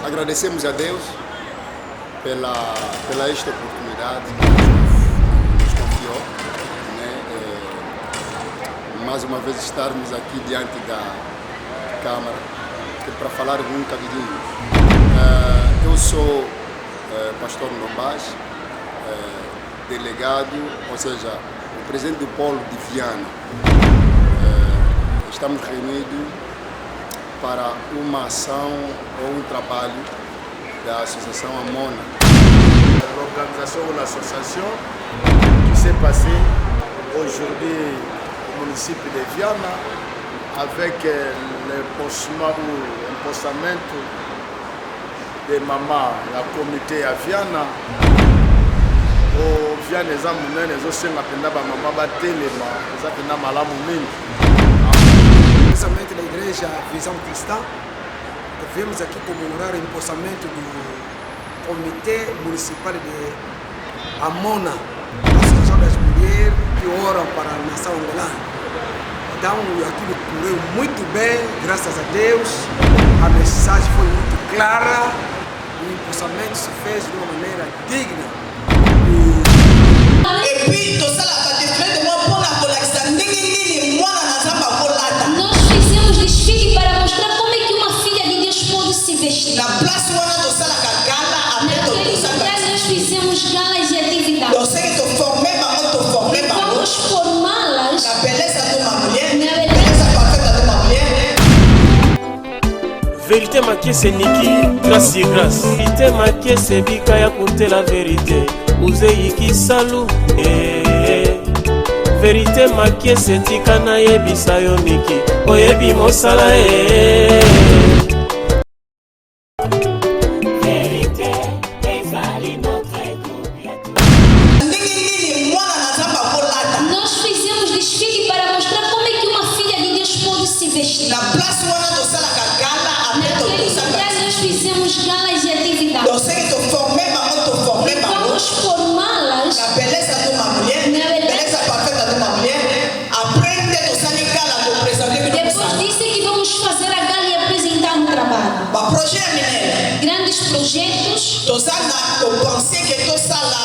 agradecemos a Deus pela esta oportunidade que nos confiou, né? Mais uma vez estarmos aqui diante da Câmara para falar um bocadinho. Eu sou pastor Ndombás, delegado, ou seja, o presidente do Polo de Viana. Estamos reunidos para uma ação ou um trabalho da Association Amona. L'organisation ou l'association qui s'est passée aujourd'hui au município de Viana avec l'impostement de maman, la comité à Viana. O Viana eza munene ezosenga penda ba mama batelema eza penda malamu mingi. Pensamento da Igreja Visão Cristã, devemos aqui comemorar o empossamento do Comitê Municipal de Amona, Associação das Mulheres que oram para a nação angolana. Então, aquilo correu muito bem, graças a Deus. A mensagem foi muito clara, o empossamento se fez de uma maneira digna. Et puis, tout ça, la différence de moi pour la collection, nós fizemos desfile para mostrar como é que uma filha de Deus pode se vestir. na place wana tosala ka gala après Naquele lugar nós fizemos galas de atividade. donc c'est que to former bango to former bango Vamos formá-las na beleza de uma mulher na beleza parfaite de uma mulher. Vérité maquée c'est Niki, grâce et grâce. Vérité maquée c'est Bikaya pour la vérité. Ouzei qui salou, Vérité maquée c'est Tikana yebi sayo Niki. Oyebi mosala Vérité, ezali notre ndenge nini mwana na zamba kolata Nós fizemos desfile para mostrar como é que uma filha de Deus pode se vestir. na place wana tosala ka gala après to Naquele lugar nós fizemos galas de atividade. donc c'est que to former bango Vamos formá-las na beleza de uma mulher na beleza parfaite de uma mulher après tosali gala to présenter Depois disso é que vamos fazer a gala e apresentar um trabalho. ba projet minene Grandes projetos. tosala to penser que tosala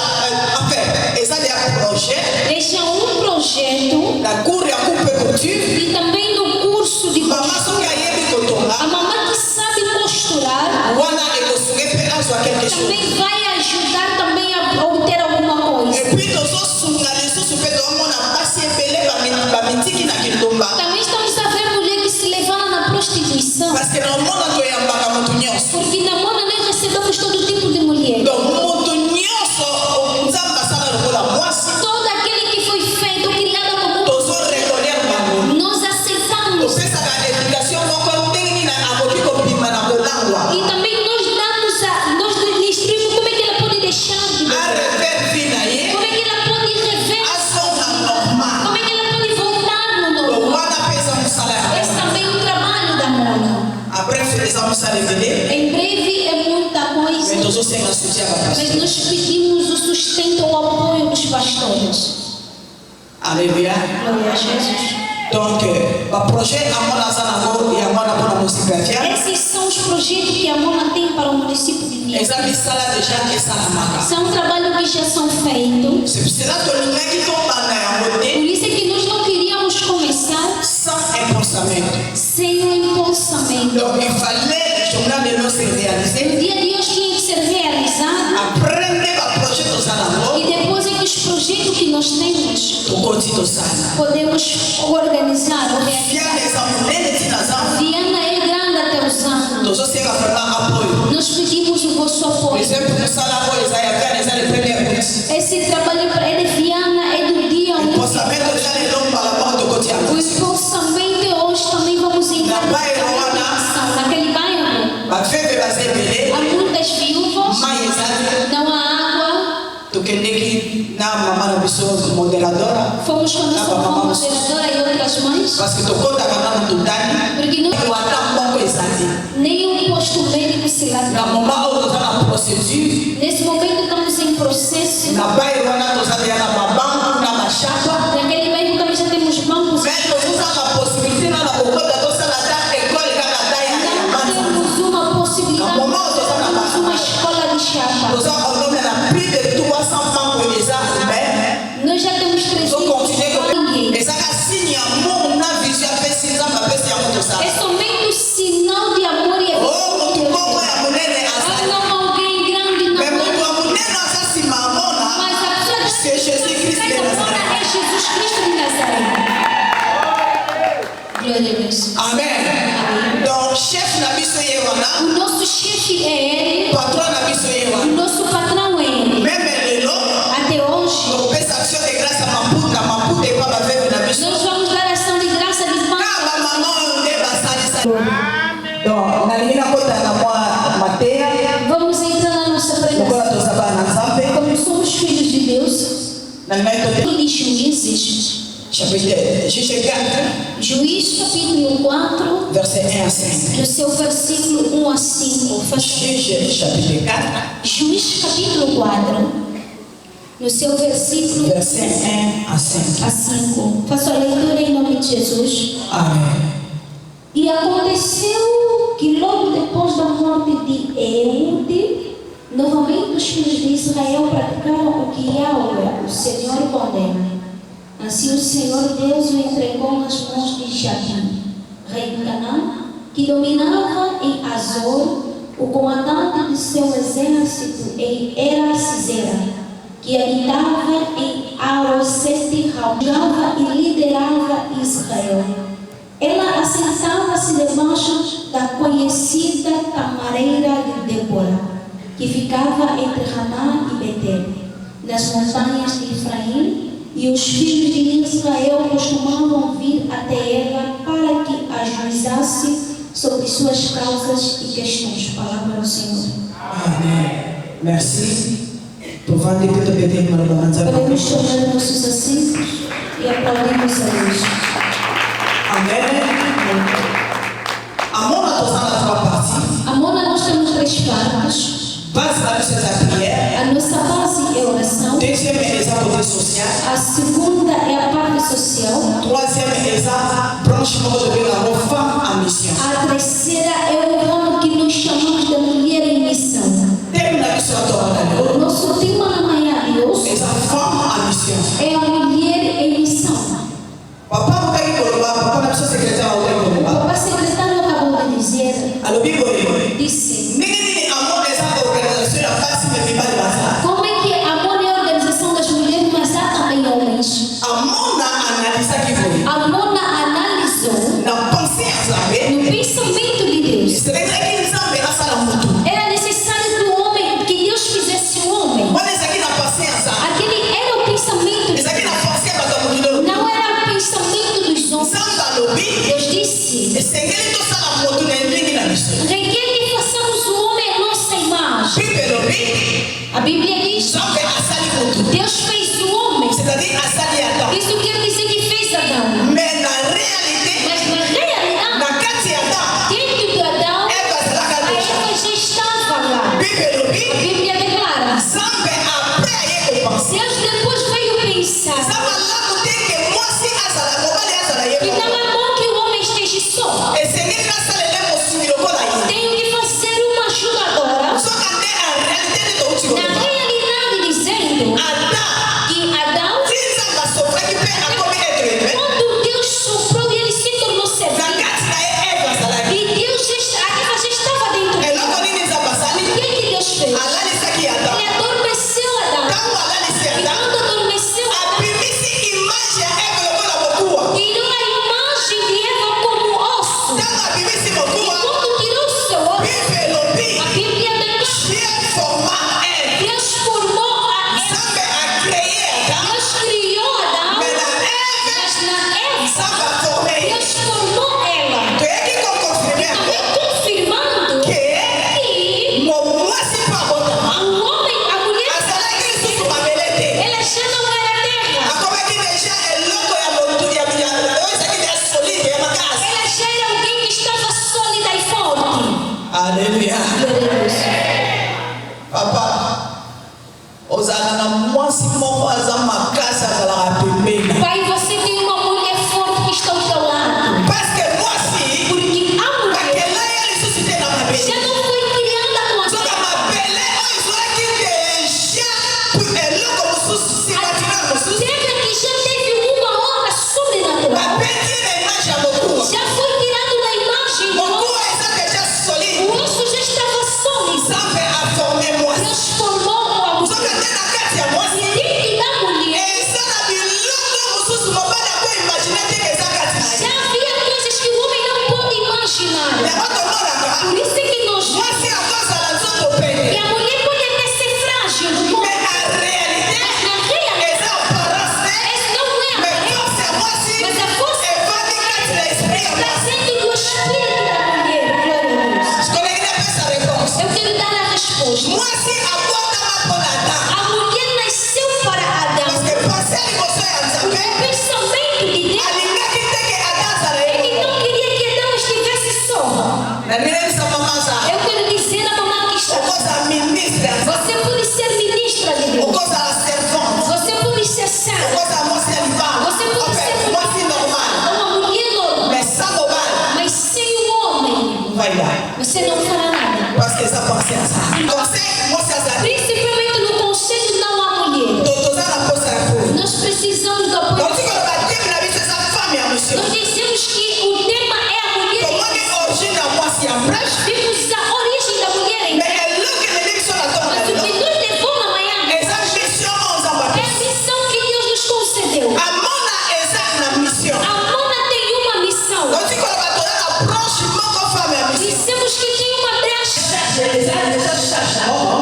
enfin ezali un projet Este é um projeto na cour ya coupe couture e também no curso de mama costura. soki ayebi kotonga A mamãe que sabe costurar wana ekosunge mpe azwa quelque chose também vai ajudar também a obter alguma coisa. epuis tozosunga lisusu mpe toomona mpasi ebele bamitiki na kindomba Também estamos a ver mulher que se levanta na prostituição. parce que naomona toyambaka motu nyonso Porque na Mona nós recebemos todo tipo de mulher. donc motu nyonso nzambe asala lokola mwasi Todo aquele que foi feito, criado como tozoreconnaire bango nós aceitamos. topesaka éducation moko ndenge nini akoki kobima na kolangwa E também nós distribuímos como é que ela pode deixar de beber. arefaire vi na ye Como é que ela pode rever. azonga normal Como é que ela pode voltar no donc normal. wana mpe eza mosala ya Esse também é um trabalho da Mona. après eza mosala ebele Em breve é muita coisa. mais tozosenga soutien ya bapasi Mas nós pedimos o sustento, o apoio dos pastores. alleluya Glória a Jesus. donc baprojet amona aza nango ya mwana mpona mosipe ya fiana Esses são os projetos que a Mona tem para o município de Viana. eza misala deja esalamaka São trabalhos que já são feitos. cela tolingaki tobanda yango Por te isso é que nós não queríamos começar sans empensamento sem o empossamento. donc il fallait journal de nos se O réaliser dia de hoje tinha que ser realizado. aprendre baprojet toza nango E depois é que os projetos que nós temos tokoti tosala podemos organizar ou realizar. fiana eza monene ntina zangu Viana é grande até os anos. tozosenga vraiment apoyo Nós pedimos o vosso por apoio. exemple mosala oyo eza ya fiana eza le premier août Esse trabalho é de Viana, é do dia 1. emposamento eza lelo mbala moko tokoti O yango empossamento hoje também vamos entrar Na bairro wana. naquele bairro. bafebe baza ebele Há muitas viúvas, mai ezali não há água. tokendeki na mama na biso moderadora Fomos com a nossa mãe moderadora e outras mães, parce que tokotaka nano totali porque não, wata mbongo ezali nenhum posto médico se lá. na moma oyo toza na procédure Nesse momento estamos em processo. na bairro wana tozali ya na mabangu na mashamba Naquele bairro também já temos bancos. me tozozaka possibilité nana kokota tosala ta ekole kaka ta ya Então mati temos uma possibilidade. na moma oyo toza chapa. Nous avons plus de 300 membres déjà, mais Nós já temos 300 ninguém. é Somente o sinal de amor e eficiência. Não alguém grande, não. Mas a pessoa que Jesus Cristo de Nazaré. é Jesus Cristo de Nazaré. Glória a Deus. Amen. Donc, chef na biso yewana, O nosso chefe é ele. patron na biso O yewana. nosso patrão é ele. Même lelo, Até hoje, donc pesa action de grâce à maputa e baba veve na biso. nós vamos dar ação de graça de Kaba paz. maman onde basali. Donc, na lingina kota na mwa Mateia, Vamos entrar na nossa lokola pregação. tozaba na Nzambe, Como somos filhos de Deus, na ngai to em Juízes, chapitre 4, Juízes capítulo 4, verset 1 à 5. no seu versículo 1 a 5. Juge chapitre 4, Juízes capítulo 4, no seu versículo verset 1 à 5. a 5. Faço a leitura em nome de Jesus. Amen. E aconteceu que logo depois da morte de Eude, novamente os filhos de Israel praticaram o que Yahweh, o Senhor, condena. Assim o Senhor Deus o entregou nas mãos de Jabim, rei de Canaã, que dominava em Azor. O comandante de seu exército era Sisera, que habitava em Arosete, Raujava e liderava Israel. Ela assentava-se debaixo da conhecida tamareira de Débora, que ficava entre Ramá e Betel, nas montanhas de Efraim, e os filhos de Israel costumavam vir até ela para que ajuizasse sobre suas causas e questões. Palavra do Senhor. Amen. Merci. Podemos Podemos chamar nossos assentos e aplaudimos a Deus. Amen. Amor na tua parte. Amor, nós temos 3 partes. Base da nossa prière. A nossa base é oração. Deuxième est la côté social. A segunda é a parte social. Troisième est la branche de la femme en mission. A terceira é o ramo que nós chamamos de mulher em missão. Thème la mission O nosso tema na manhã de hoje est la femme en mission. é a mulher em missão. Papa na mission secrétaire au O papá secretário acabou de dizer, alors Bible disse, nini amor eza organisation ya basi me mibali baza. como é que amor é a organização das mulheres, mas há também homens. Amor na analisa que foi. Amor na analisou Na pensée à Nzambe. no pensamento de Deus. C'est vrai que Nzambe asala mutu. Era necessário que o homem, que Deus fizesse o homem. Wana ezaki na pensée à Nzambe. Aquele era o pensamento. Ezaki na pensée à bato ya mokili. Não era o pensamento dos homens. Nzambe alobi Deus disse, esengeli tosala motu na elingi na biso. requer que façamos o homem à nossa imagem. Bible elobi A Bíblia diz, Nzambe asali mutu. Deus fez o homem. C'est-à-dire asali Adam. Isso quer dizer que fez Adão. Mais na réalité, Mas na realidade, na kati ya Adam, dentro de Adão, Eva azalaka a deja. Eva já estava lá. Bible A elobi Bíblia declara, Nzambe après aye kopense. Deus depois veio pensar Eza malamu te ke mwasi azala mobali azala ye que não moko. é bom que o homem esteja só. Esengeli nasalele mosuni lokola ye. Tenho que fazer uma ajudadora. Soka nde en réalité nde touti Na koloba. realidade, dizendo Adam que Adão, ti Nzambe asofraki mpe akomi être humain. quando Deus soprou, ele se tornou ser Na vivo. kati na ye Eva azalaki. E Deus já, a Eva já estava dentro dele. Eloko nini Nzambe asali? O que Deus fez? Alalisaki Adam. Ele adormeceu Adão. Ntango alalisi E Adam, quando adormeceu Adão, abimisi image ya Eva lokola mokuwa. tirou a imagem de Eva como osso. Ntango abimisi E mokuwa, quando tirou o seu osso, Bible elobi a Bíblia declara, Dieu forma Eve. Deus formou a Eva. Nzambe a créé Adam, Deus criou Adão, mais na Eve, mas na Eva, Nzambe a formé ye. Deus formou ela. Toyeki kokonfirme yango Também confirmando ke que mwasi mpo abotama o homem, a mulher, azalaki lisusu mabele te. ela já não era terra. Akomaki deja eloko ya motu ya oyo ezalaki deja solide ya makasi. Ela já era alguém que estava sólida e forte. Alleluia. Glória a Deus. Papa, ozala na mwasi moko aza makasi azalaka pembeni. Pai, você tem uma mulher forte que está ao teu lado. Parce que mwasi Porque a mulher bakela ye lisusu te na mabele. já não foi criada com a Soka mabele oyo ezwaki você não fará nada. Parce que ça pense à ça. Conseil, moi ça ça. Principalmente no conselho não há mulher. Doutor na poça apoio. Nós precisamos do apoio. Donc tu vas pas dire la vie c'est sa femme et mission. Nós dizemos que o tema é a mulher. Comment est origine à moi si en bref. Vimos a origem da mulher em Mais elle look que les sont la tombe. mas o que nos levou na manhã Et sa mission on s'en va. é a missão que Deus nos concedeu. Amona exact la mission. A Mona tem uma missão. Donc tu vas pas donner l'approche mon femme et mission. Dissemos que tem uma brecha. Déjà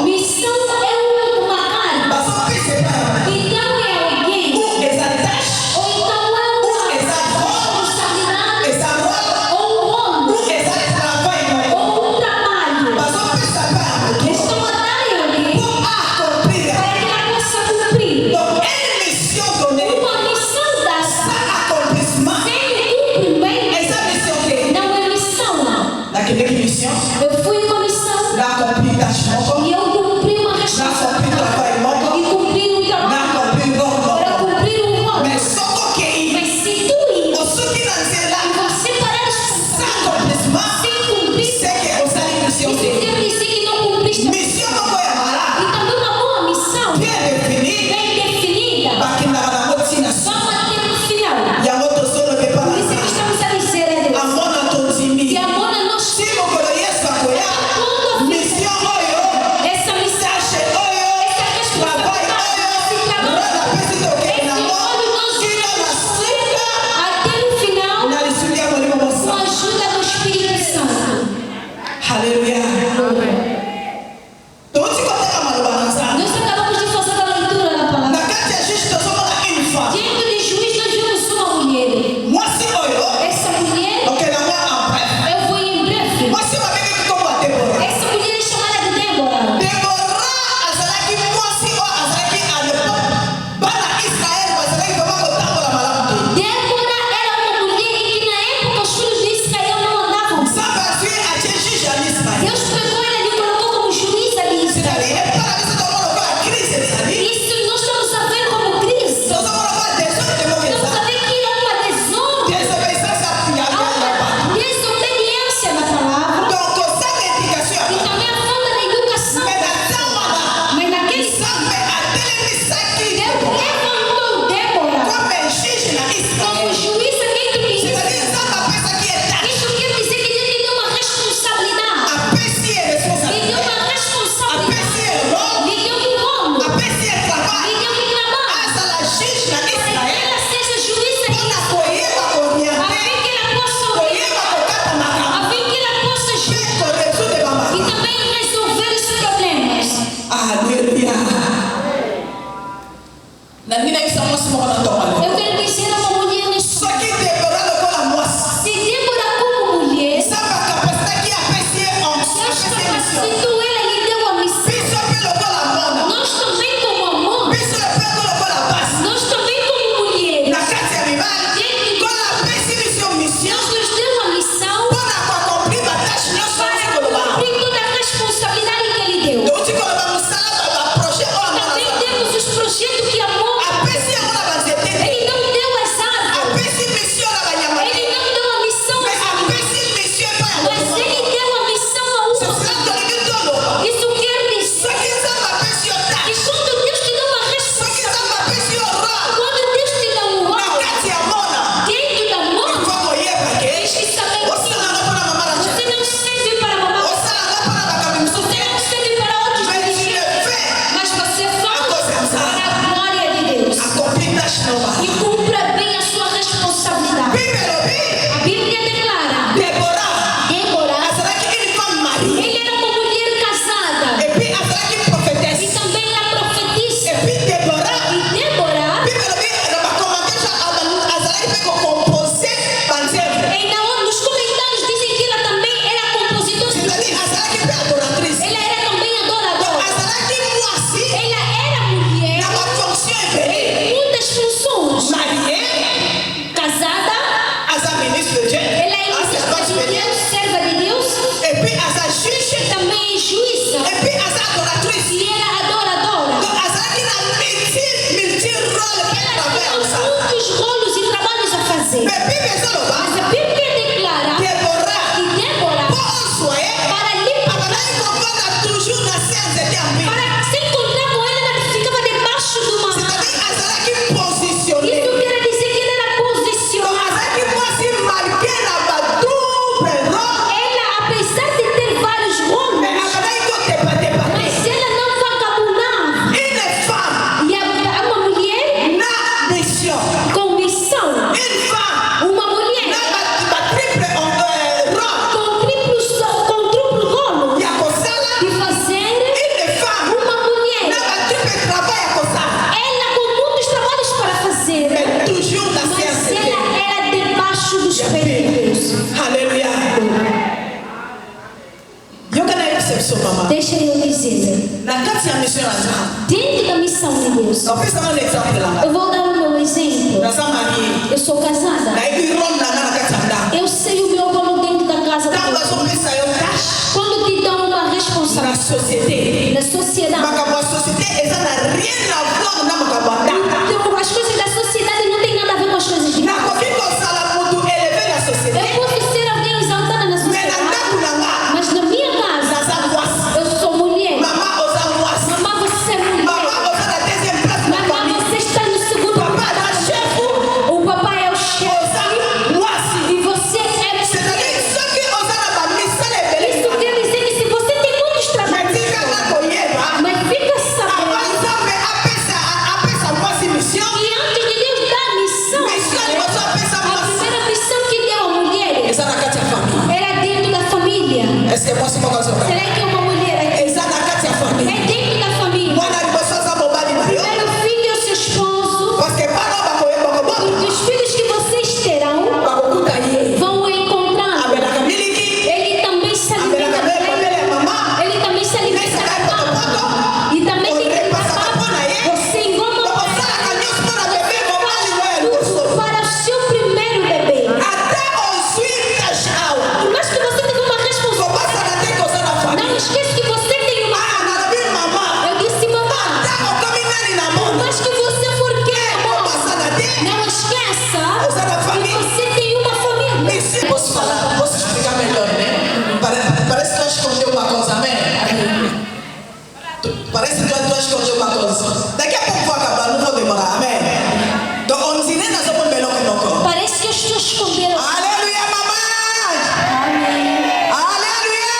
Missão é uma carga. parce que c'est pas. Então é alguém. Ou les attaches. Ou então é uma responsabilidade. Et ça rôle. Ou um homem. Ou les attaches travail. Ou um trabalho. Parce que ça pas. Estão a dar a alguém Pour accomplir. para que ela possa cumprir. Donc une mission donnée. Uma missão dada Sans accomplissement. sem o cumprimento Et sa mission que. não é missão. Laquelle mission? Eu fui com missão L'accomplir tâche. e eu cumpri uma responsabilidade. E cumpri um trabalho para cumprir um rol. Mais sans coquille. Mas se tu ir Au soutien dans ces e là. você parar Sans accomplissement. sem cumprir, C'est qu'on s'est mission. isso quer dizer que não cumpriste. Mission non quoi voilà. E também uma boa missão Bien définie. bem definida. Parce qu'il n'a pas de destination. Só até no final. Il y a votre seul que par Por isso é que estamos a dizer a à Deus. mon autonomie. Que a Mona nos Si vous connaissez ça, mission oyo. essa missão, Tâche oyo. essa Travail responsabilidade, oyo. esse trabalho, Rôle à petite oquille esse na mort. olho nos Qui dans la suite. até no final On a les souliers pour les moments com a ça. ajuda do Espírito Santo. Alléluia. Donc tu connais la malheureuse ça. Nós acabamos de fazer a leitura da Na palavra. carte de juste de son une femme. Diante de juiz, nós vemos uma mulher. Moi si oyo. Essa mulher, Ok, la moi en bref. eu vou em breve. Moi si ma bébé qui tombe à Déborah. Essa mulher é chamada de Débora. Déborah azalaki mwasi oyo azalaki à l'époque bana Israël bazalaki vraiment kotambola malamu te. Débora era uma mulher em que na época os filhos de Israel não andavam. Nzambe azwi atie juge en Israël. Deus pegou ela e colocou como juiz ali em Israel. C'est-à-dire epala biso tomona lokola crise ezali. Isso nós estamos a ver como crise. tozomona lokola desordre moko Estamos eza. a ver que há uma desordem, Désobéissance há ya bato. uma desobediência na palavra Donc kosala éducation ya e bato. também a falta de educação. Mais na ntan wana Mas naquele Nzambe atelemisaki Deus levantou Débora comme juge na como Israël. juiz aqui do país. C'est-à-dire Nzambe apesaki etage. Isso quer dizer que Deus lhe deu uma responsabilidade. Apesi ye Lhe deu responsabilité. uma responsabilidade. Apesi ye rôle. Lhe deu um rolo. Apesi ye travail. Lhe deu um trabalho. azala juge na Para que Israël. ela seja juiz aqui. mpona koyeba A koriente. fim que ela possa ouvir. koyeba kokata A makambo. fim que ela possa mpe juiz. koresoudre E bamakambo. também resolver os problemas. Alléluia. Nani na bisa mwasi moko na ntongo ale. Eu quero dizer a uma mulher nesse soki Déborah lokola mwasi. se Débora como mulher, Nzambe akapesaki ye apesi ye onction, Deus apesi ye mission. capacitou ela e lhe deu a missão. biso mpe lokola mwana. Nós também como amor, biso mpe lokola basi. nós também como mulheres, na kati ya mibali nkolo apesi biso mission Deus nos deu a missão mpona koakomplir batashe nyonso para auti koloba. cumprir toda a responsabilidade que Ele deu. outi koloba mosala baprojet oyo Também amona temos os projetos que amor, apesi yango na banzete te. Ele não deu as árvores, apesi mission na banyama te. Ele não deu a missão, mais apesi mission epai ya mas moto. Ele deu a missão a C'est uma. cela tolingi toloba. Isso quer dizer soki nzambe apesi yo que tâche, quando Deus te dá uma soki responsabilidade, nzambe apesi yo rôle quando Deus te dá um na rol kati ya mona dentro da mão, ifo koyeba ke tens que saber que osala nga mpona mama na você nzambe. não serve para mamar, osala nga mpona makambo mosusu você te. não serve para outros mais tu dirigir, le fais mas você faz causa de Deus. para a glória de Deus accomplir tâche nova. e cumpra bem a sua responsabilidade. bible elobi A Bíblia declara: Déborah Débora, azalaki une femme mariée. ele era uma mulher casada c'était en ville. Para se encontrar com ela, ela ficava debaixo de uma árvore. C'est-à-dire azalaki positionné. Isso quer dizer que ela era Donc posicionada. azalaki mwasi malgré na badouble rôle. Ela, apesar de ter vários rolos, Mais azalaki kotepatepa te. mas ela não vagabundava. Une femme E uma mulher na mission. com missão, Une femme uma mulher na ba triple rôle. com triplo rolo Ya kosala. de fazer, Une femme uma mulher, na ba triple travail ya kosala. ela com muitos trabalhos para fazer, Mais toujours na mas séance. ela era debaixo dos pés de Deus. Alléluia. Yoka na exception mama. Deixa eu dizer, Na kati ya mission ya Nzambe. dentro da missão de Deus, Napesa un exemple là. eu vou dar o meu exemplo. Naza marié. Eu sou casada, Nayebi rôle na nga na kati ya ndako. eu sei o meu rolo dentro da casa de Ntango Deus. bazopesa yo tâche Quando te dão uma na responsabilidade société. na sociedade, Makambo ya société eza na rien à voir na makambo ya ndako. então, as coisas da sociedade não tem nada a ver com as coisas de Deus. Nakoki kosala motu élevé na société. Eu posso ser alguém exaltada na Mais na sociedade, ndako na nga mas na minha casa, naza mwasi. eu sou mulher. Mama oza mwasi. Mamá, você é mulher. Mama oza na deuxième place na Mamá, famille. você está no segundo Papa lugar. na chef. O papai é o chefe Oza mwasi. e você é C'est-à-dire soki oza na bamisala ebele. Isso quer dizer que se você tem muitos trabalhos, Matikaka koyeba. mas fica sabendo Avant Nzambe apesa mwasi mission. que antes de Deus dar a missão, Mission liboso apesa a mwasi. primeira missão que deu a mulheres Eza na kati ya famille. era dentro da família. Est-ce que mwasi moko azoka? Será que uma mulher aqui Eza na kati ya famille. é dentro da família? Mwana liboso aza mobali na yo. Primeiro filho é o seu esposo, Parce que bana bakoyeba koboma. e os filhos que vocês terão Bakokuta ye. vão encontrar. Abelaka miliki. Ele também se Abelaka alimenta bele babele ya mama. Ele também se alimenta da pão. E também tem que passar. Você engoma Bakosalaka nyonso mpona bebe mobali no ya liboso. para o seu primeiro bebê. Ata ozwi tâche awa. Mas que você tem uma responsabilidade. Kobasana te koza na Não famille. esqueça que você tem uma. Ah, nalobi mama. Eu disse, mamãe. Ata okomi nani na monde. Mas que você for quem, amor? Kobasana te. Não esqueça Oza na que famille. você tem uma família. Ici, posso falar, posso explicar melhor, né? Parece que tu escondeu uma coisa, amém? Parece que tu escondeu uma coisa. Daqui a pouco vou acabar, não vou demorar, amém? Donc, on dirait que nous sommes melhor que nos corps. Parece que eu estou escondendo. Alléluia, mamãe! Amém. Alléluia!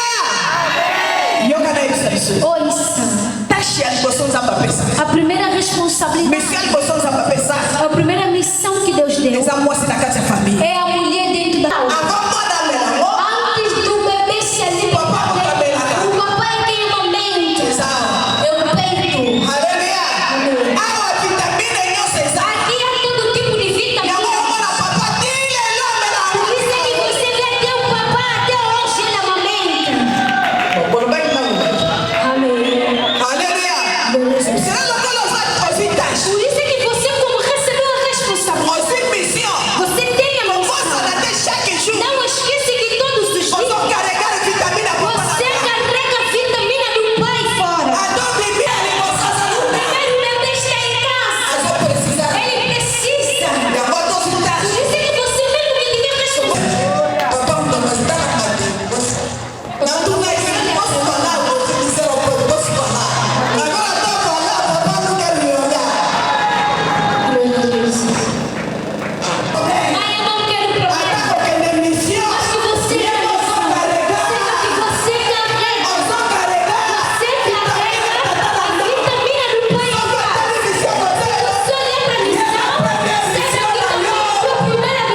Yoga na isso. Oi, Sam. Tashi ya liboso nzambe apesa. A primeira responsabilidade, Missio ya liboso nzambe apesa. a primeira missão que Deus deu Eza mwasi na kati ya famille. é a mulher dentro da casa. Avant moi d'aller là-bas, Antes do bebê se alimentar, o papai tem uma mente. eza. Eu peito. Alléluia! Awa vitamine nyonso eza. Aqui há todo tipo de vitamina. Yango omona papa ti lelo amela. Por isso é que você vê até o papai, até hoje ele amamenta. Bolobaki na bolobaki. Amém. Alléluia. Sera lokolo ozwi tâche. Por isso é que você, como recebeu a responsabilidade, Ozwi mission. você tem a missão. Okosala te chaque jour. Não esqueça que todos os dias Ozokarega vitamine ya papa na você nga. carrega a vitamina do pai fora. Ado bibi ya liboso aza luna. Primeiro o bebê está em casa. Azoprecisa. Ele precisa. Yango tozwi Por tâche. isso é que você mesmo que tem a responsabilidade. Papa mundo azitala mate. Natuna ise posso falar, vou te dizer o que posso falar. Agora tô falando, papa não quer me olhar. Mas eu não quero problema. Ata kokende mission. Mas que você é que você carrega. Você carrega a vitamina do pai em casa. Só lembra disso?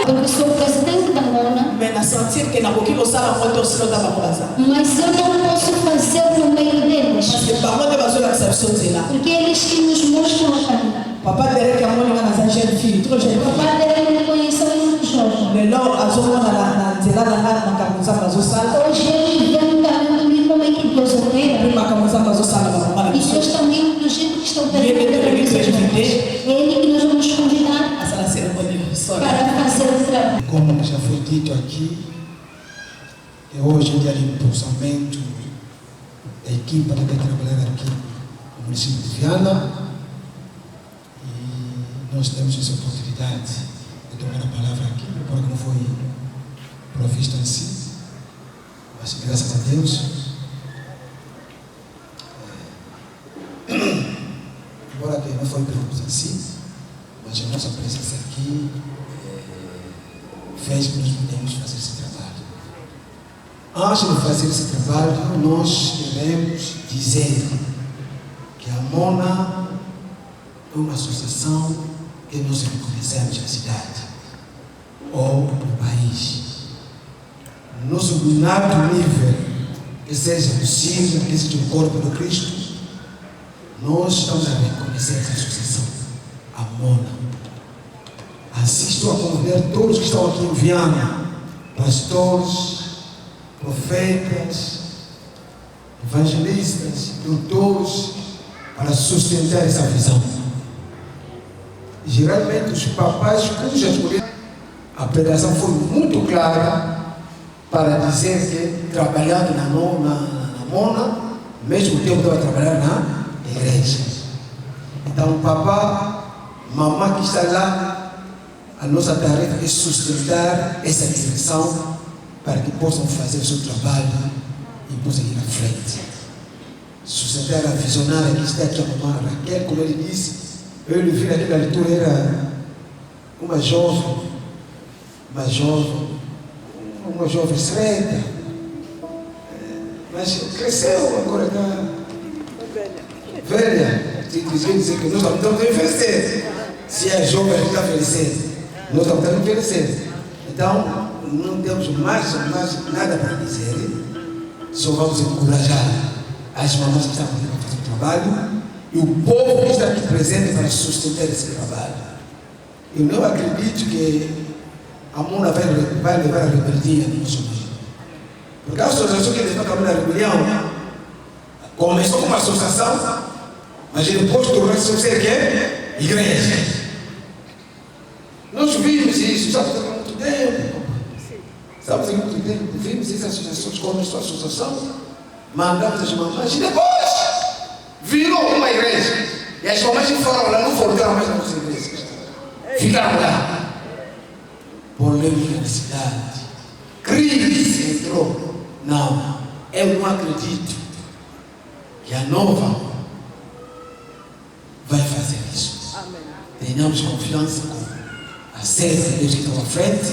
Eu sou o presidente da Mona, Mais na sentir que nakoki kosala ngo te osilo ta bakobaza. mas eu não posso fazer no meio deles, Parce que bango nde bazolakisa biso nzela. porque eles que nos mostram a caminho. Papa derek amoni nga naza jeune fille trop jeune O fille. papai dele me conheceu muito jovem. lelo azomona na nzela na nga makambo nzambe azosala. Hoje ele vem comigo como é que Deus opera. Makambo nzambe azosala bamama na E biso. Deus também, do jeito que estão Ye nde tolingi toinvite é Ele que nós vamos convidar asala cérémonie sola. para fazer o trabalho. Como já foi dito aqui, é hoje o dia de impulsamento da equipa que vai trabalhar aqui no município de Viana. E nós temos essa oportunidade de tomar a palavra aqui, porque não foi provisto assim, mas graças a Deus foi previsto assim, mas a nossa presença aqui fez que nós pudemos fazer esse trabalho. Antes de fazer esse trabalho, nós queremos dizer que a Mona é uma associação que nós reconhecemos na cidade ou no país. Nosso nosso nível que seja possível, que seja o corpo do Cristo, nós estamos a reconhecer essa associação, a Mona. Assim estou a convidar todos que estão aqui em Viana, pastores, profetas, evangelistas, doutores, para sustentar essa visão. Geralmente os papais cujas mulheres, a pregação foi muito clara para dizer que trabalhando na Mona, mesmo tempo estava trabalhando na igreja. Então, papá, mamãe que está lá, a nossa tarefa é sustentar essa direção para que possam fazer o seu trabalho e possam ir à frente. Sustentar a visionária que está aqui, a mamãe Raquel, como ele disse, eu lhe vi naquela leitura, era uma jovem estreita, mas cresceu, agora está velha. Dizia que nós estamos a envelhecer. Se é jovem, a gente está envelhecendo. Nós estamos a envelhecer. Então, não temos mais nada para dizer, só vamos encorajar as mamães que estão aqui para fazer o trabalho e o povo que está aqui presente para sustentar esse trabalho. Eu não acredito que a Mona vai levar a rebeldia no nosso meio. Porque a associação que levou a rebelião começou como uma associação, mas depois tornou-se o que é igreja. Nós vimos isso, estamos há muito tempo. Estamos há muito tempo, vimos essas associações, começou a associação, mandamos as mamães e depois virou uma igreja. E as mamães foram lá, não voltaram mais na nossa igreja. Ficaram lá. Polêmica na cidade, crise entrou. Não, eu não acredito que a nova vai fazer isso. Amém. Tenhamos confiança com a certeza de Deus que está à frente.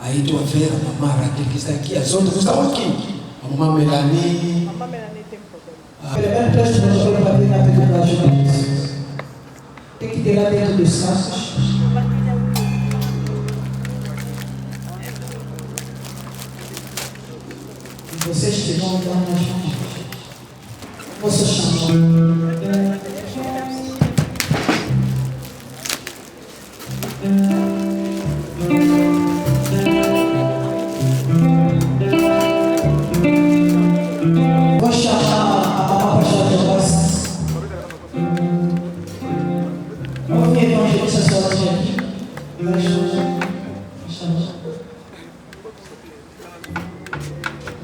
Aí estou a ver a mamãe Raquel que está aqui, as outras estão aqui. A mamãe Melanie. A mamãe Melanie tem problema. Pelo menos preste atenção para vir na primeira ajuda. Tem que ter lá dentro dos sacos. Vocês que vão dar umas mãos. Posso chamar? Vou chamar a mamãe pastora de Roça. Vamos ver evangelista sozinho aqui. Vai chamar.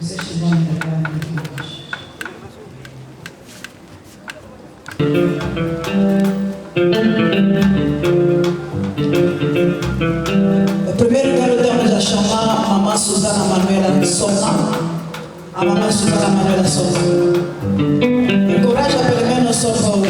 Vocês que vão entregar aqui hoje. Primeiro quero a chamar a mamãe Susana Manuela Souza. A mamãe Susana Manuela Souza. Encoraja pelo menos só para o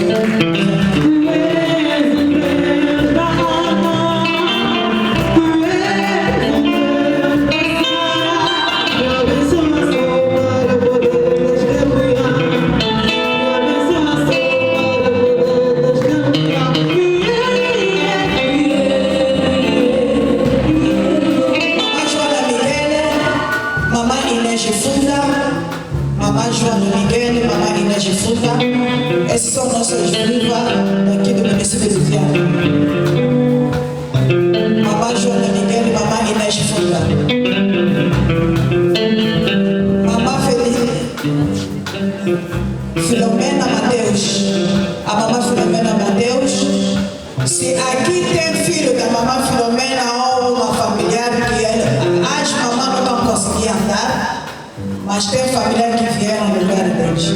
esses são nossas vivas daqui do município de Viana. Mamãe Joana Miguel e mamãe Inês Funda. Mamãe Filomena Mateus. A mamãe Filomena Mateus. Se aqui tem filho da mamãe Filomena ou uma familiar que as mamães não conseguiam andar, mas tem familiar que vieram no lugar deles.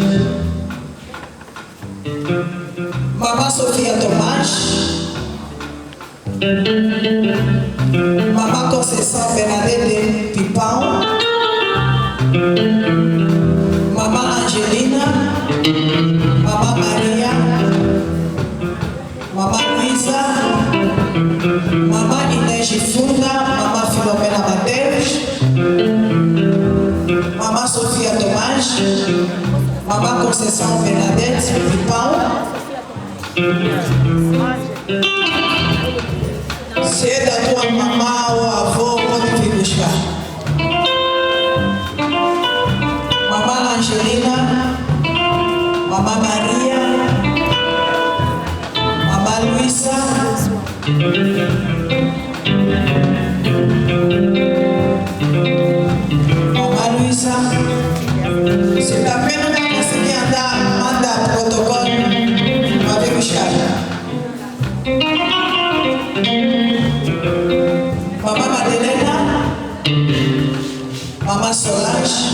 Mamãe Sofia Tomás, mamãe Conceição Bernadette Pipão, mamãe Angelina, mamãe Maria, Mamãe Conceição Bernadette, Pipão. Se é da tua mamã ou avô, pode vir buscar. Mamãe Angelina, Mamãe Maria, Mamãe Luísa, Mamãe Luísa. Se também não conseguir andar, manda protocolo para vir buscar. Mamãe Madalena, Mamãe Solange,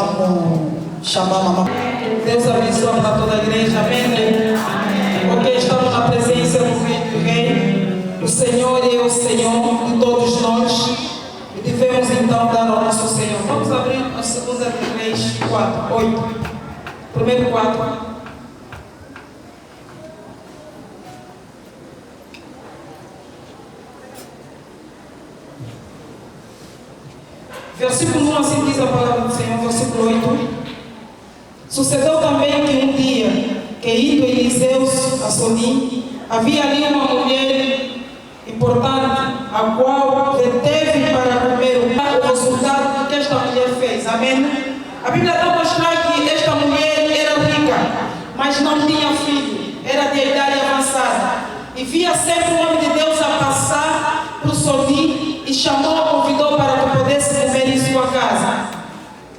vamos chamar a mamãe. Deus abençoe para toda a igreja, amém? Porque estamos na presença do Filho do Rei. O Senhor é o Senhor de todos nós e devemos então dar ao nosso Senhor. Vamos abrir a 2 Reis 4, 8. Primeiro 4. Versículo 1 assim diz a palavra do Senhor, versículo 8. Sucedeu também que um dia, que indo Eliseu a Sonim, havia ali uma mulher importante, a qual reteve para comer o resultado que esta mulher fez. Amém? A Bíblia está a mostrar que esta mulher era rica, mas não tinha filho, era de idade avançada. E via sempre o homem de Deus a passar por Sonim e chamou, convidou para que pudesse comer em sua casa.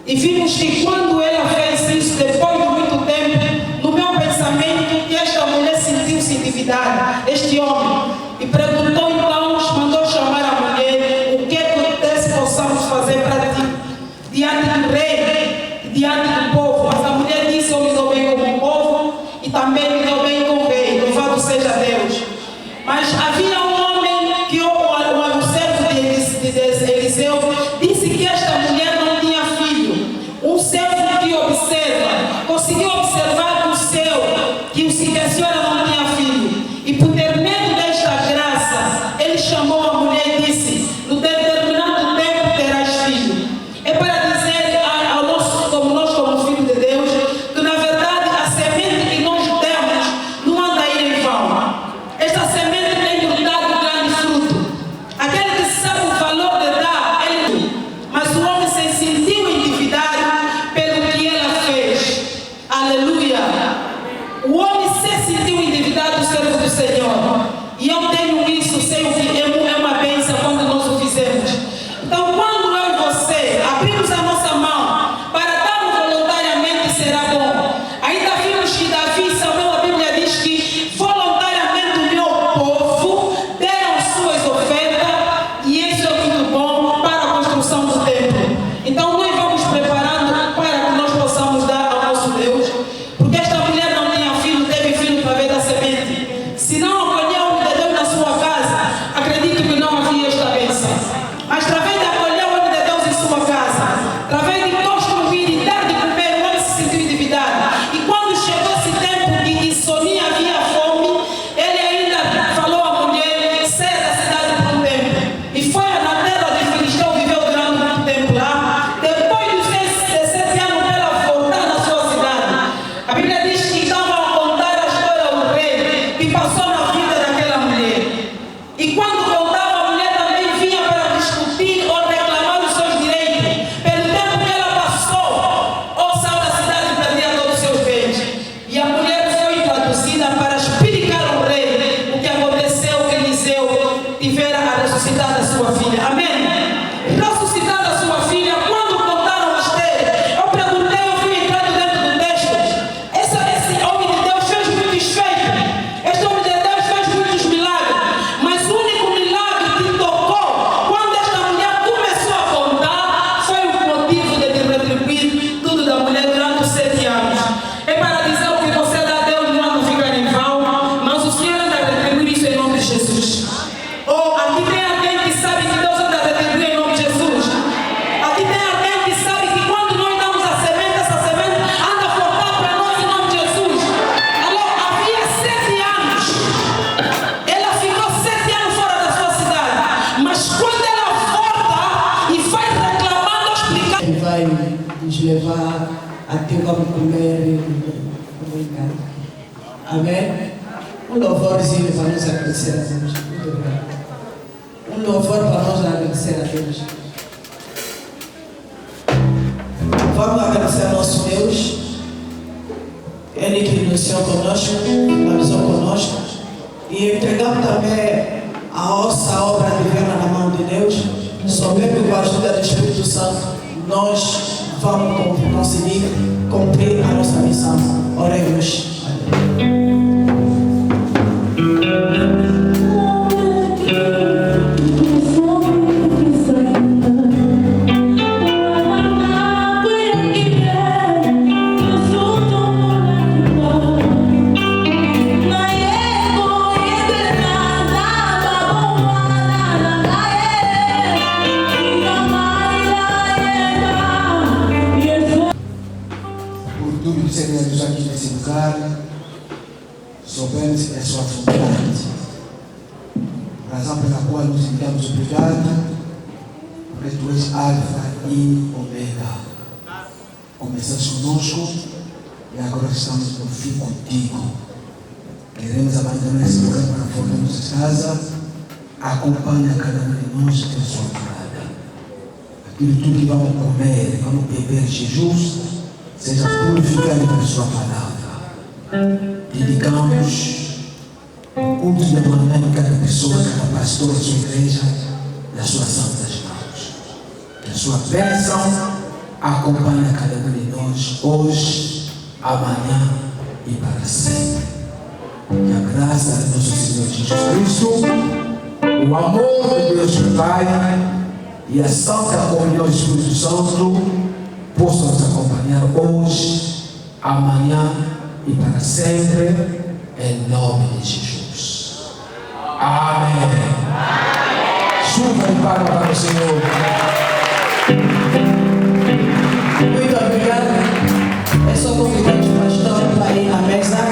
E vimos que quando ela fez isso, depois de muito tempo, no meu pensamento, que esta mulher sentiu-se endividada, este homem, e perguntou então, mandou chamar a mulher, o que é que possamos fazer para ti, diante do rei, diante do povo. Mas a mulher disse, eu me dou bem com o povo, e também me dou bem com o rei, louvado seja Deus. Mas havia um homem, que o servo de Eliseu, disse que esta mulher não tinha filho. Um servo que observa, conseguiu observar que a senhora não tinha filho. E por ter medo desta graça, ele chamou a mulher e disse, no determinado tempo terás filho. É para dizer como filho de Deus, que na verdade a semente que nós temos não anda a ir em vão. Esta semente tem dado grande fruto. Aquele que sabe o valor de dar, ele. Mas o homem se sentiu endividado pelo que ela fez. Aleluia. O homem se sentiu endividado, servo do Senhor. E eu tenho isso, sei o que é uma bênção quando nós o fizemos. Então, quando eu e você abrimos a nossa mão para darmos voluntariamente, será bom. Ainda vimos que Davi e Samuel, a Bíblia diz que voluntariamente o meu povo deram suas ofertas, e isso é muito bom para a construção do templo. Então, nós vamos preparando para que nós possamos dar ao nosso Deus, porque esta mulher não tinha filho, teve filho através da semente. Se não acolher o homem de Deus na sua casa, acredito que não havia esta bênção. Mas através de acolher o homem de Deus em sua casa, através de construir e dar de comer, o homem se sentiu endividado. E quando chegou esse tempo que em Sonim havia fome, ele ainda falou à mulher, saia da cidade por um tempo. E foi na terra de Filisteu, viveu durante muito tempo lá. Depois dos 17 anos, ela voltar na sua cidade. A Bíblia diz que estava a contar a história ao rei que passou na vida daquela mulher. E quando contava, a mulher também vinha para discutir ou reclamar os seus direitos. Pelo tempo que ela passou, ou saiu da cidade e perdia todos os seus bens. E a mulher foi traduzida para explicar ao rei o que aconteceu, que Eliseu tivera a ressuscitar a sua filha. Amém? Ressuscitar a sua filha, quando contaram a Esther, eu perguntei, eu fui entrando dentro do texto. Esse homem de Deus fez muitos feitos. Este homem de Deus fez muitos milagres. Mas o único milagre que tocou, quando esta mulher começou a contar, foi o motivo de retribuir tudo da mulher durante os 7 anos. É para dizer o que você dá a Deus não fica em vão, mas o Senhor anda a retribuir isso em nome de Jesus. Ou aqui tem alguém que sabe que Deus anda a retribuir em nome de Jesus. Aqui tem alguém que sabe que quando nós damos a semente, essa semente anda a voltar para nós em nome de Jesus. Alô, havia 7 anos. Ela ficou 7 anos fora da sua cidade. Mas quando ela volta e vai reclamando, explicando. Ele vai nos levar até vamos comer em casa. Amém? Um louvorzinho para nos agradecer a Deus. Muito obrigado. Um louvor para nós agradecer a Deus. Vamos agradecer ao nosso Deus. Ele que iniciou conosco, finalizou conosco. E entregamos também a nossa obra divina na mão de Deus. Somente com a ajuda do Espírito Santo, nós vamos conseguir cumprir a nossa missão. Oremos. Por tudo que você realizou aqui nesse lugar, somente é sua vontade. Razão pela qual nos damos obrigado, porque tu és Alfa e Ômega. Começaste conosco e agora estamos no fim contigo. Queremos abandonar esse lugar para fora da nossa casa. Acompanha cada um de nós pela sua palavra. Aquilo tudo que vamos comer, vamos beber, Jesus, seja purificado pela sua palavra. Dedicamos o culto de amanhã de cada pessoa, cada pastor da sua igreja, das suas santas mãos. Que a sua bênção acompanha cada um de nós, hoje, amanhã e para sempre. Que a graça de nosso Senhor Jesus Cristo, o amor de Deus Pai e a santa comunhão do Espírito Santo possam nos acompanhar hoje, amanhã e para sempre, em nome de Jesus. Amém. Chuva de palmas para o Senhor. Muito obrigada. É só convidar o pastor para ir na mesa.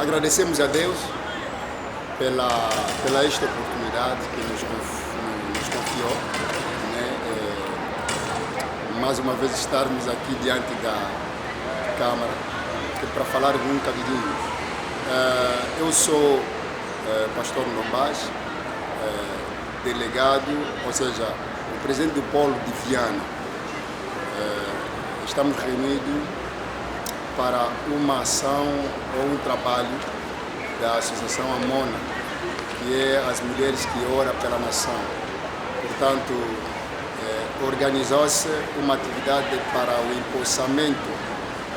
agradecemos a Deus pela esta oportunidade que nos confiou, né? Mais uma vez estarmos aqui diante da Câmara para falar um bocadinho. Eu sou pastor Lombage, delegado, ou seja, o presidente do Polo de Viana. Estamos reunidos para uma ação ou um trabalho da Associação Amona, que é as mulheres que oram pela nação. Portanto, organizou-se uma atividade para o empossamento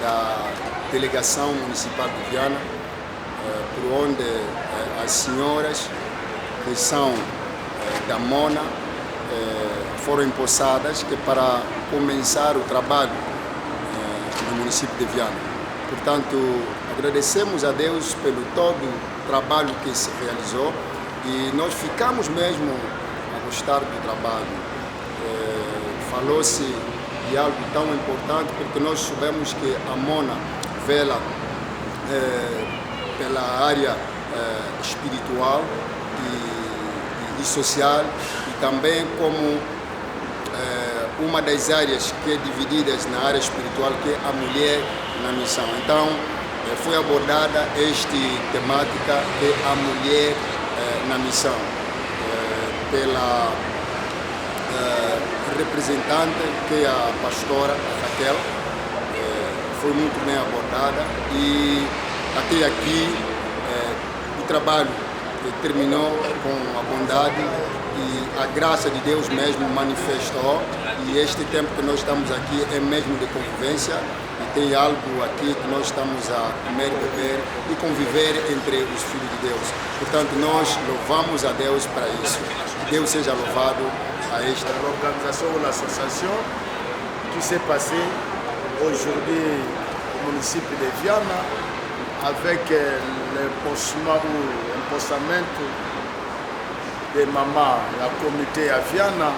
da Delegação Municipal de Viana, por onde as senhoras que são da Mona foram empossadas para começar o trabalho no município de Viana. Portanto, agradecemos a Deus pelo todo o trabalho que se realizou e nós ficamos mesmo a gostar do trabalho. Falou-se de algo tão importante porque nós soubemos que a Mona vela pela área espiritual e social e também como uma das áreas que é divididas na área espiritual, que é a mulher na missão. Então, foi abordada esta temática que é a mulher na missão, pela representante, que é a pastora Raquel. Foi muito bem abordada e até aqui o trabalho terminou com a bondade e a graça de Deus mesmo manifestou, e este tempo que nós estamos aqui é mesmo de convivência e tem algo aqui que nós estamos a comer, beber e conviver entre os filhos de Deus. Portanto, nós louvamos a Deus para isso. Deus seja louvado a esta l'organisation ou l'association qui s'est passée aujourd'hui au município de Viana avec l'impostement ou impostamento de mama ya comité ya Viana.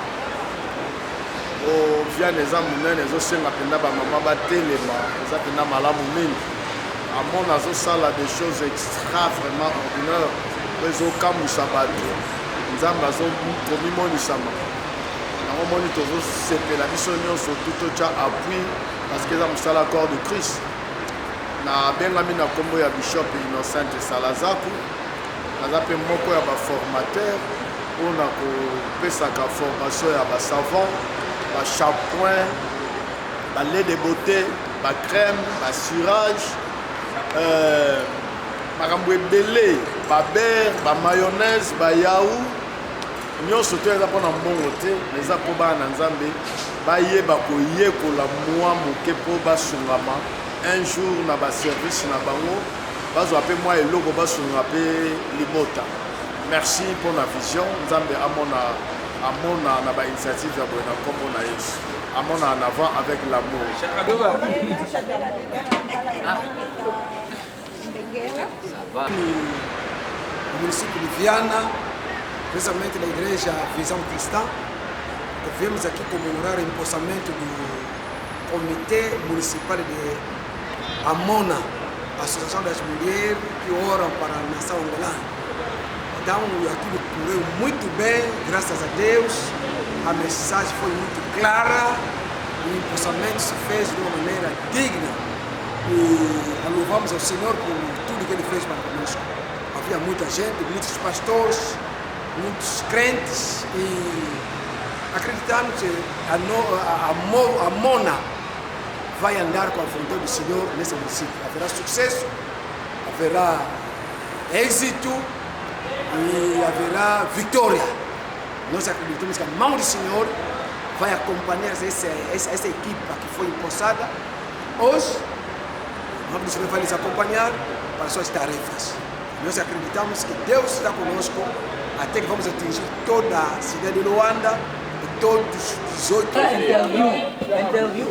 O Viana eza monene, ezosenga mpenza bamama batelema, eza mpenza malamu mingi. Amona azosala des choses extra vraiment ordinaire po ezokamwisa bato, nzambe azokomimonisa yango moni tozosepela biso nyonso tu totya appui parce que eza mosala corps de Christ. Nabengami na nkombo ya bishop Innocente Salazaku, aza mpe moko ya baformateur mpona kopesaka formation ya basavant, bashampoing, balait de beauté, bacrème, bassurage, makambo ebele, babere, bamayonnaise, bayau, nyonso to eza mpona mbongo te, eza mpo bana na Nzambe bayeba koyekola mwa moke mpo basungama un jour na baservice na bango, bazwa mpe mwa eloko basunga mpe libota. Merci pour la vision. Nzambe amona na ba initiative ya boye na kombo na Yesu. Amona en avant avec l'amour. No município de Viana, precisamente na igreja Visão Cristã, viemos aqui comemorar o empossamento do Comitê Municipal de Amona, Associação das Mulheres que oram para a nação angolana. Então, aquilo correu muito bem, graças a Deus. A mensagem foi muito clara, o empossamento se fez de uma maneira digna e louvamos ao Senhor por tudo que Ele fez para conosco. Havia muita gente, muitos pastores, muitos crentes e acreditamos que a Mona vai andar com a vontade do Senhor nesse município. Haverá sucesso, haverá êxito e haverá vitória. Nós acreditamos que a mão do Senhor vai acompanhar essa equipa que foi empossada. Hoje, a mão do Senhor vai lhes acompanhar para suas tarefas. Nós acreditamos que Deus está conosco até que vamos atingir toda a cidade de Luanda e todos os 18 interview